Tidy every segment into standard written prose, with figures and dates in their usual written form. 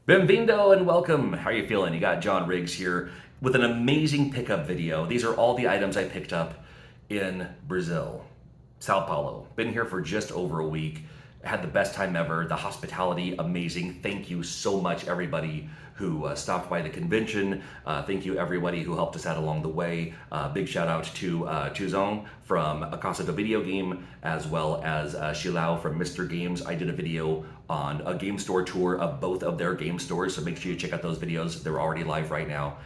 Bem-vindo and welcome. How are you feeling? You got John Riggs here with an amazing pickup video. These are all the items I picked up in Brazil, Sao Paulo. Been here for just over a week. Had the best time ever. The hospitality, amazing. Thank you so much, everybody who stopped by the convention. Thank you, everybody who helped us out along the way. Big shout out to Chuzong from A Casa do Video Game, as well as Shilao from Mr. Games. I did a video on a game store tour of both of their game stores, so make sure you check out those videos. They're already live right now.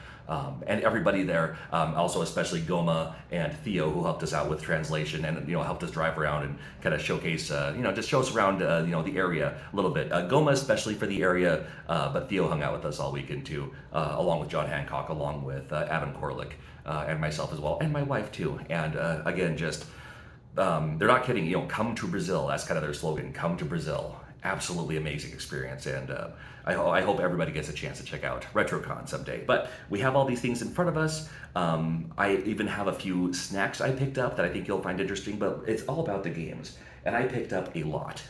And everybody there, also especially Goma and Theo, who helped us out with translation and helped us drive around and kind of showcase, just show us around the area a little bit. Goma especially for the area, but Theo hung out with us all weekend too, along with John Hancock, along with Adam Korlick, and myself as well, and my wife too. And again, just they're not kidding. Come to Brazil. That's kind of their slogan. Come to Brazil. Absolutely amazing experience, and I hope everybody gets a chance to check out RetroCon someday. But we have all these things in front of us. I even have a few snacks I picked up that I think you'll find interesting, but it's all about the games, and I picked up a lot.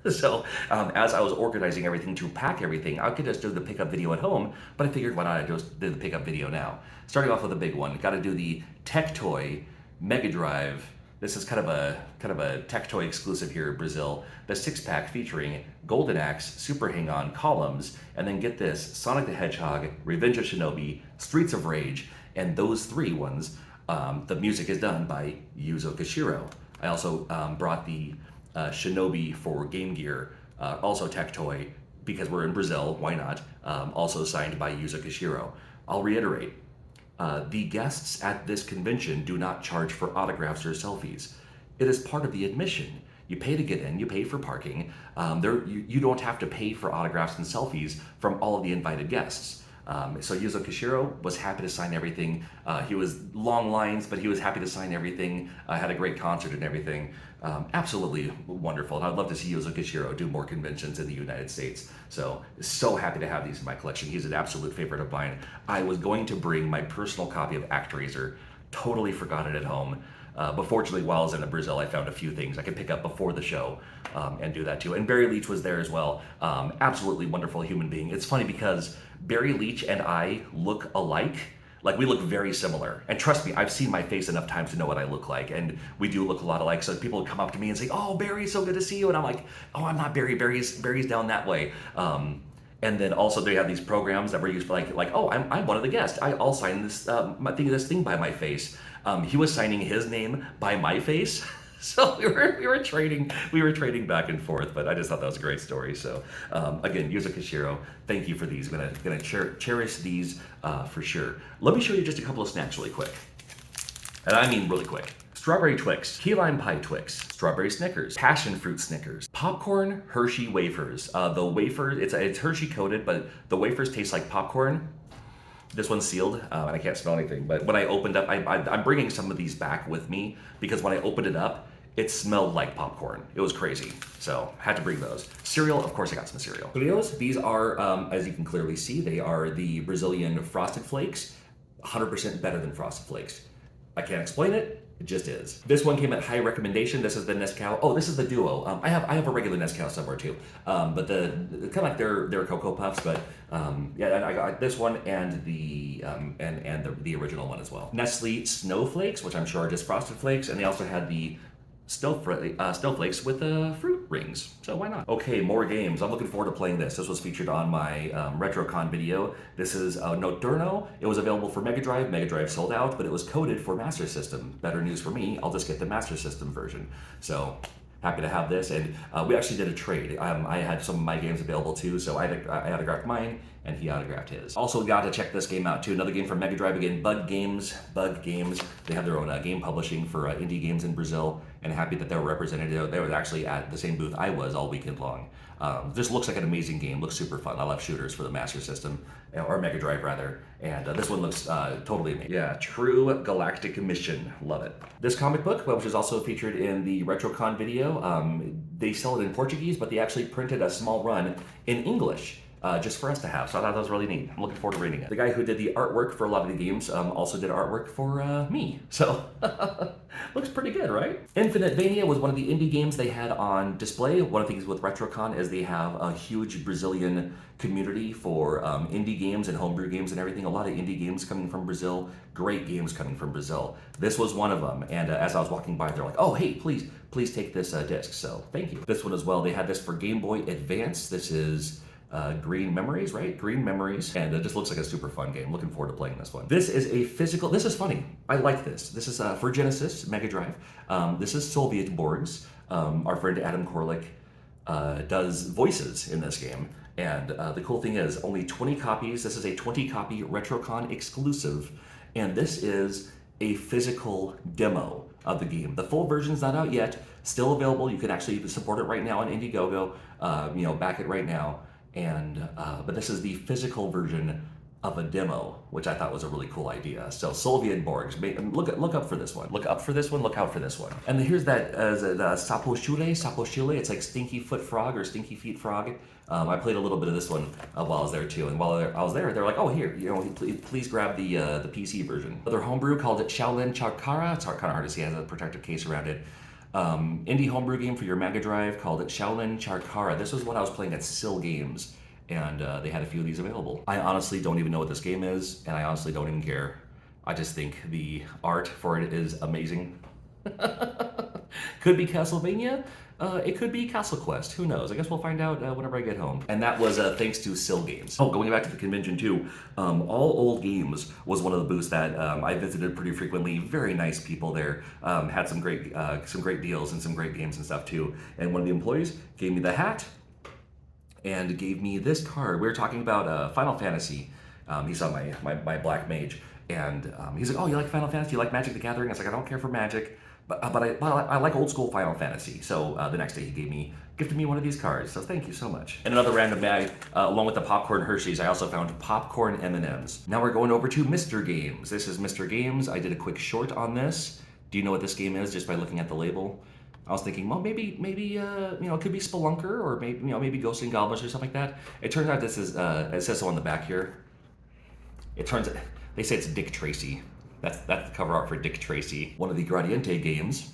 So as I was organizing everything to pack everything, I could just do the pickup video at home, but I figured why not just do the pickup video now. Starting off with a big one, got to do the Tec Toy Mega Drive. This is kind of a Tec Toy exclusive here in Brazil. The 6-pack featuring Golden Axe, Super Hang-On, Columns, and then get this, Sonic the Hedgehog, Revenge of Shinobi, Streets of Rage, and those three ones, the music is done by Yuzo Koshiro. I also brought the Shinobi for Game Gear, also Tec Toy, because we're in Brazil, why not? Also signed by Yuzo Koshiro. I'll reiterate, the guests at this convention do not charge for autographs or selfies. It is part of the admission. You pay to get in, you pay for parking. You don't have to pay for autographs and selfies from all of the invited guests. So Yuzo Koshiro was happy to sign everything. He was long lines, but he was happy to sign everything. Had a great concert and everything. Absolutely wonderful. And I'd love to see Yuzo Koshiro do more conventions in the United States. So happy to have these in my collection. He's an absolute favorite of mine. I was going to bring my personal copy of ActRaiser. Totally forgot it at home. But fortunately, while I was in Brazil, I found a few things I could pick up before the show and do that too. And Barry Leach was there as well. Absolutely wonderful human being. It's funny because Barry Leach and I look alike. Like, we look very similar. And trust me, I've seen my face enough times to know what I look like. And we do look a lot alike. So people would come up to me and say, "Oh, Barry, so good to see you." And I'm like, "Oh, I'm not Barry. Barry's down that way." And then also they have these programs that were used for like, "Oh, I'm one of the guests. I'll sign this this thing by my face." He was signing his name by my face. So we were trading back and forth, but I just thought that was a great story. So again, Yuzo Koshiro, thank you for these. I'm gonna cherish these for sure. Let me show you just a couple of snacks really quick, and I mean really quick. Strawberry Twix, key lime pie Twix, strawberry Snickers, passion fruit Snickers, popcorn Hershey wafers. The wafer, it's Hershey coated, but the wafers taste like popcorn. This one's sealed, and I can't smell anything. But when I opened up, I'm bringing some of these back with me because when I opened it up, it smelled like popcorn. It was crazy. So had to bring those. Cereal, of course I got some cereal. Fritos, these are, as you can clearly see, they are the Brazilian Frosted Flakes. 100% better than Frosted Flakes. I can't explain it. It just is. This one came at high recommendation. This is the Nescau. Oh, this is the Duo. I have a regular Nescau somewhere too. But the kind of like their Cocoa Puffs. But yeah, I got this one and the original one as well. Nestle Snowflakes, which I'm sure are just Frosted Flakes, and they also had the Snowflakes with fruit rings. So why not? Okay, more games. I'm looking forward to playing this. This was featured on my RetroCon video. This is Noturno. It was available for Mega Drive. Mega Drive sold out, but it was coded for Master System. Better news for me, I'll just get the Master System version. So happy to have this, and we actually did a trade. I had some of my games available too, so I autographed mine, and he autographed his. Also got to check this game out too. Another game from Mega Drive again, Bug Games. They have their own game publishing for indie games in Brazil, and happy that they were represented. They were actually at the same booth I was all weekend long. This looks like an amazing game. Looks super fun. I love shooters for the Master System, or Mega Drive rather, and this one looks totally amazing. Yeah, True Galactic Mission. Love it. This comic book, which is also featured in the RetroCon video, they sell it in Portuguese, but they actually printed a small run in English. just for us to have. So I thought that was really neat. I'm looking forward to reading it. The guy who did the artwork for a lot of the games also did artwork for me. So looks pretty good, right? Infinitvania was one of the indie games they had on display. One of the things with RetroCon is they have a huge Brazilian community for indie games and homebrew games and everything. A lot of indie games coming from Brazil, great games coming from Brazil. This was one of them. And as I was walking by, they're like, oh, hey, please take this disc. So thank you. This one as well, they had this for Game Boy Advance. This is Green Memories, right? Green Memories. And it just looks like a super fun game. Looking forward to playing this one. This is a physical, this is funny. I like this. This is for Genesis, Mega Drive. This is Soviet Borgs. Our friend Adam Korlick does voices in this game. And the cool thing is only 20 copies. This is a 20 copy RetroCon exclusive. And this is a physical demo of the game. The full version's not out yet, still available. You can actually support it right now on Indiegogo, back it right now. And but this is the physical version of a demo, which I thought was a really cool idea. So Soviet Borgs, look up for this one. Look up for this one, look out for this one. And here's that Sapochule. It's like Stinky Foot Frog or Stinky Feet Frog. I played a little bit of this one while I was there too. And while I was there, they're like, oh, here, please grab the PC version. Another homebrew called it Shaolin Chakara. It's kind of hard to see, it has a protective case around it. Indie homebrew game for your Mega Drive called it Shaolin Chakara. This was what I was playing at Sill Games, and they had a few of these available. I honestly don't even know what this game is, and I honestly don't even care. I just think the art for it is amazing. Could be Castlevania. It could be Castle Quest. Who knows? I guess we'll find out whenever I get home. And that was thanks to Sill Games. Oh, going back to the convention too, All Old Games was one of the booths that I visited pretty frequently. Very nice people there. Had some great deals and some great games and stuff too. And one of the employees gave me the hat and gave me this card. We were talking about Final Fantasy. He saw my Black Mage, and he's like, oh, you like Final Fantasy? You like Magic the Gathering? I was like, I don't care for Magic. But I like old school Final Fantasy. So the next day he gifted me one of these cards. So thank you so much. And another random bag, along with the popcorn Hershey's, I also found popcorn M&Ms. Now we're going over to Mr. Games. This is Mr. Games. I did a quick short on this. Do you know what this game is just by looking at the label? I was thinking, well, maybe it could be Spelunker or maybe Ghosts and Goblins or something like that. It turns out this is it says so on the back here. They say it's Dick Tracy. That's the cover art for Dick Tracy. One of the Gradiente games,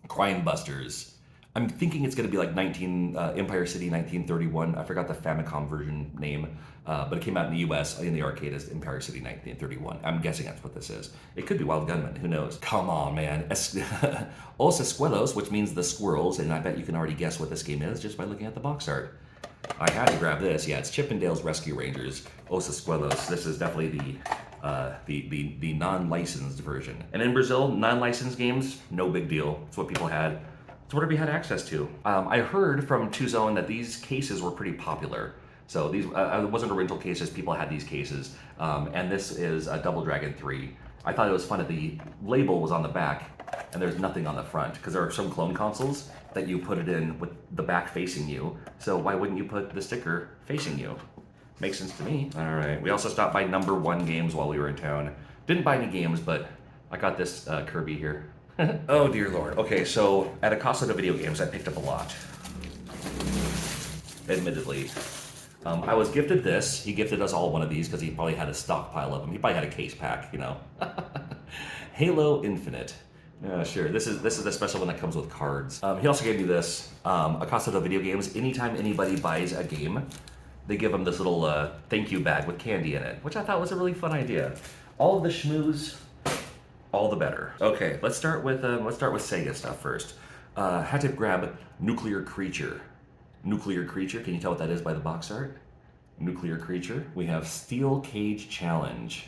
Crime Busters. I'm thinking it's going to be like Empire City 1931. I forgot the Famicom version name, but it came out in the US in the arcade as Empire City 1931. I'm guessing that's what this is. It could be Wild Gunman, who knows? Come on, man. Os Escuelos, which means the squirrels, and I bet you can already guess what this game is just by looking at the box art. I had to grab this. Yeah, it's Chippendale's Rescue Rangers, Os Escuelos. This is definitely the non-licensed version. And in Brazil, non-licensed games, no big deal. It's what people had. It's what we had access to. I heard from Tuzone that these cases were pretty popular. So these it wasn't a rental cases. People had these cases, and this is a Double Dragon 3. I thought it was fun that the label was on the back, and there's nothing on the front because there are some clone consoles that you put it in with the back facing you. So why wouldn't you put the sticker facing you? Makes sense to me. All right. We also stopped by Number One Games while we were in town. Didn't buy any games, but I got this Kirby here. Oh dear Lord. Okay, so at Acosta de Video Games, I picked up a lot. Admittedly. I was gifted this. He gifted us all one of these because he probably had a stockpile of them. He probably had a case pack, Halo Infinite. Sure. This is the special one that comes with cards. He also gave me this. Acosta de Video Games. Anytime anybody buys a game, they give them this little thank you bag with candy in it, which I thought was a really fun idea. All of the schmooze, all the better. Okay, let's start with Sega stuff first. Had to grab Nuclear Creature. Nuclear Creature. Can you tell what that is by the box art? Nuclear Creature. We have Steel Cage Challenge.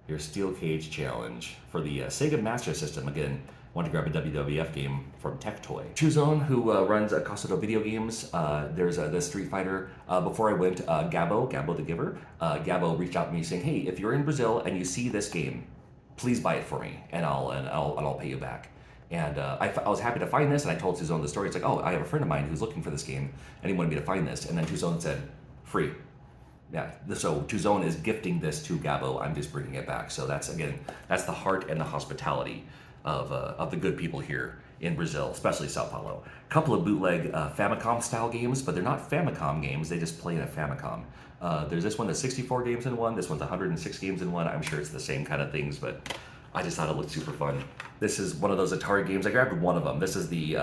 Here's Steel Cage Challenge for the Sega Master System. Again, wanted to grab a WWF game from Tec Toy. Chuzone, who runs Acosta de Video Games, there's the Street Fighter. Before I went, Gabo the Giver, Gabo reached out to me saying, hey, if you're in Brazil and you see this game, please buy it for me, and I'll pay you back. And I was happy to find this, and I told Chuzone the story. It's like, oh, I have a friend of mine who's looking for this game, and he wanted me to find this. And then Chuzone said, free. Yeah, so Chuzone is gifting this to Gabo. I'm just bringing it back. So that's the heart and the hospitality of the good people here in Brazil, especially Sao Paulo. A couple of bootleg Famicom style games, but they're not Famicom games, they just play in a Famicom. There's this one that's 64 games in one, this one's 106 games in one. I'm sure it's the same kind of things, but I just thought it looked super fun. This is one of those Atari games. I grabbed one of them. This is the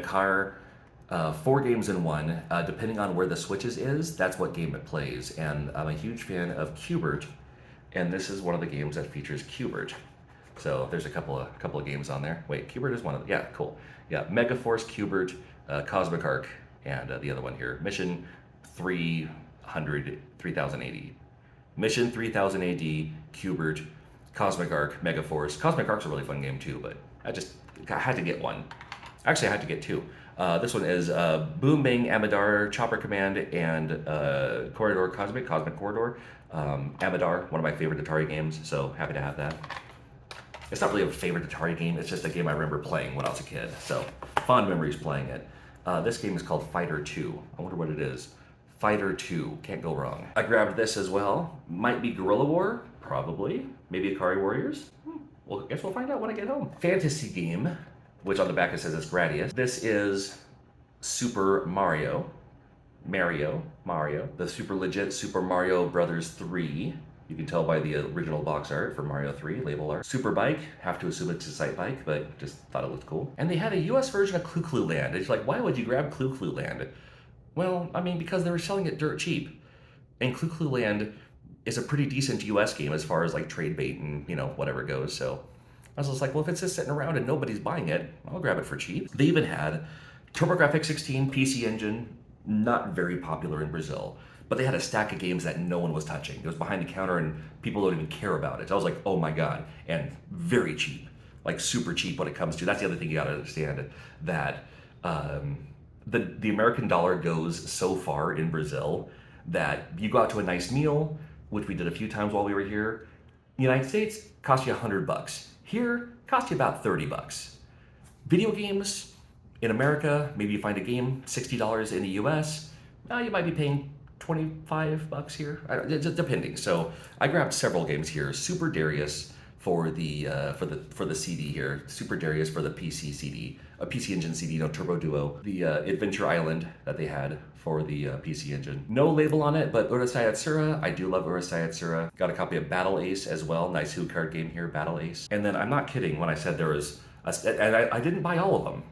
car, 4 games in one. Depending on where the switches is, that's what game it plays. And I'm a huge fan of Qbert, and this is one of the games that features Qbert. So there's a couple of games on there. Wait, Qbert is one of them. Yeah, cool. Yeah, Megaforce, Qbert, Cosmic Arc, and the other one here, Mission 3080. Mission 3000 AD, Qbert, Cosmic Arc, Megaforce. Cosmic Arc's a really fun game too, but I had to get one. Actually, I had to get 2. This one is Boom Bang Amadar, Chopper Command, and Corridor Cosmic Corridor. Amadar, one of my favorite Atari games, so happy to have that. It's not really a favorite Atari game, it's just a game I remember playing when I was a kid, so fond memories playing it. This game is called Fighter 2. I wonder what it is. Fighter 2, can't go wrong. I grabbed this as well. Might be Guerrilla War, probably. Maybe Akari Warriors. Well, I guess we'll find out when I get home. Fantasy game, which on the back it says it's Gradius. This is Super Mario. Mario. The super legit Super Mario Brothers 3. You can tell by the original box art for Mario 3, label art. Super Bike, have to assume it's a sight bike, but just thought it looked cool. And they had a US version of Clu Clu Land. It's like, why would you grab Clu Clu Land? Well, I mean, because they were selling it dirt cheap. And Clu Clu Land is a pretty decent US game as far as like trade bait and, whatever goes. So I was just like, well, if it's just sitting around and nobody's buying it, I'll grab it for cheap. They even had TurboGrafx 16, PC Engine, not very popular in Brazil, but they had a stack of games that no one was touching. It was behind the counter and people don't even care about it. So I was like, oh my God, and very cheap, like super cheap when it comes to, that's the other thing you gotta understand, that the American dollar goes so far in Brazil that you go out to a nice meal, which we did a few times while we were here. United States cost you $100. Here, cost you about $30. Video games in America, maybe you find a game, $60 in the US. Now you might be paying $25 here, depending. So I grabbed several games here. Super Darius for the CD here. Super Darius for the PC CD, a PC Engine CD, Turbo Duo. The Adventure Island that they had for the PC Engine. No label on it, but Urusei Yatsura. I do love Urusei Yatsura. Got a copy of Battle Ace as well. Nice Who card game here, Battle Ace. And then I'm not kidding when I said there was, and I didn't buy all of them.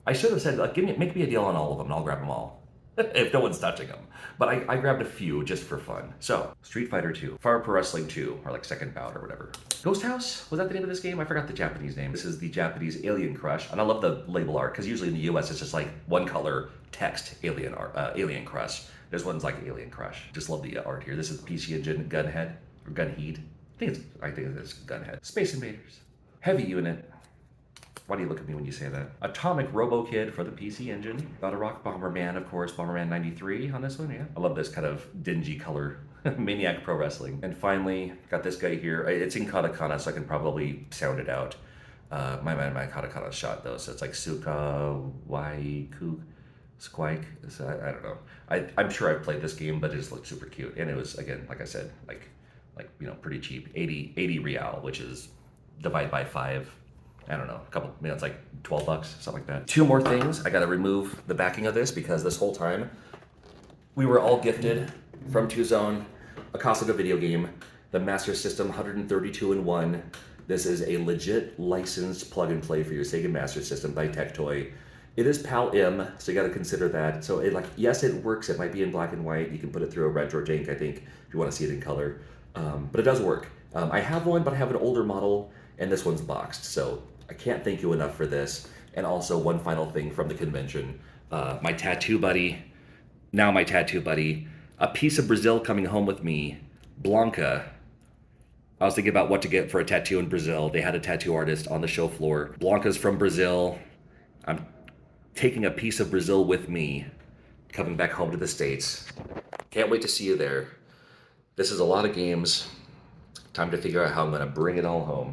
I should have said, like, make me a deal on all of them and I'll grab them all. If no one's touching them. But I grabbed a few just for fun. So, Street Fighter 2, Fire Pro Wrestling 2, or like Second Bout or whatever. Ghost House? Was that the name of this game? I forgot the Japanese name. This is the Japanese Alien Crush, and I love the label art, because usually in the US it's just like one color text, Alien Crush. This one's like Alien Crush. Just love the art here. This is the PC Engine Gunhead, or Gunhead. I think it's Gunhead. Space Invaders. Heavy Unit. Why do you look at me when you say that? Atomic Robo Kid for the PC Engine. Battle Rock Bomberman, of course, Bomberman 93 on this one, yeah. I love this kind of dingy color. Maniac Pro Wrestling. And finally, got this guy here. It's in katakana, so I can probably sound it out. My katakana shot though, so it's like Suka Waiku Squike. So I don't know. I'm sure I've played this game, but it just looked super cute. And it was, again, like I said, like pretty cheap. 80 real, which is divide by 5. I don't know, a couple, it's like $12, something like that. 2 more things. I gotta remove the backing of this because this whole time we were all gifted from 2Zone a Casa video game, the Master System 132-in-1. This is a legit licensed plug and play for your Sega Master System by Tec Toy. It is PAL M, so you gotta consider that. So yes, it works. It might be in black and white. You can put it through a retro jank, I think, if you wanna see it in color. But it does work. I have one, but I have an older model, and this one's boxed. So I can't thank you enough for this. And also one final thing from the convention. My tattoo buddy, a piece of Brazil coming home with me, Blanca. I was thinking about what to get for a tattoo in Brazil. They had a tattoo artist on the show floor. Blanca's from Brazil. I'm taking a piece of Brazil with me, coming back home to the States. Can't wait to see you there. This is a lot of games. Time to figure out how I'm gonna bring it all home.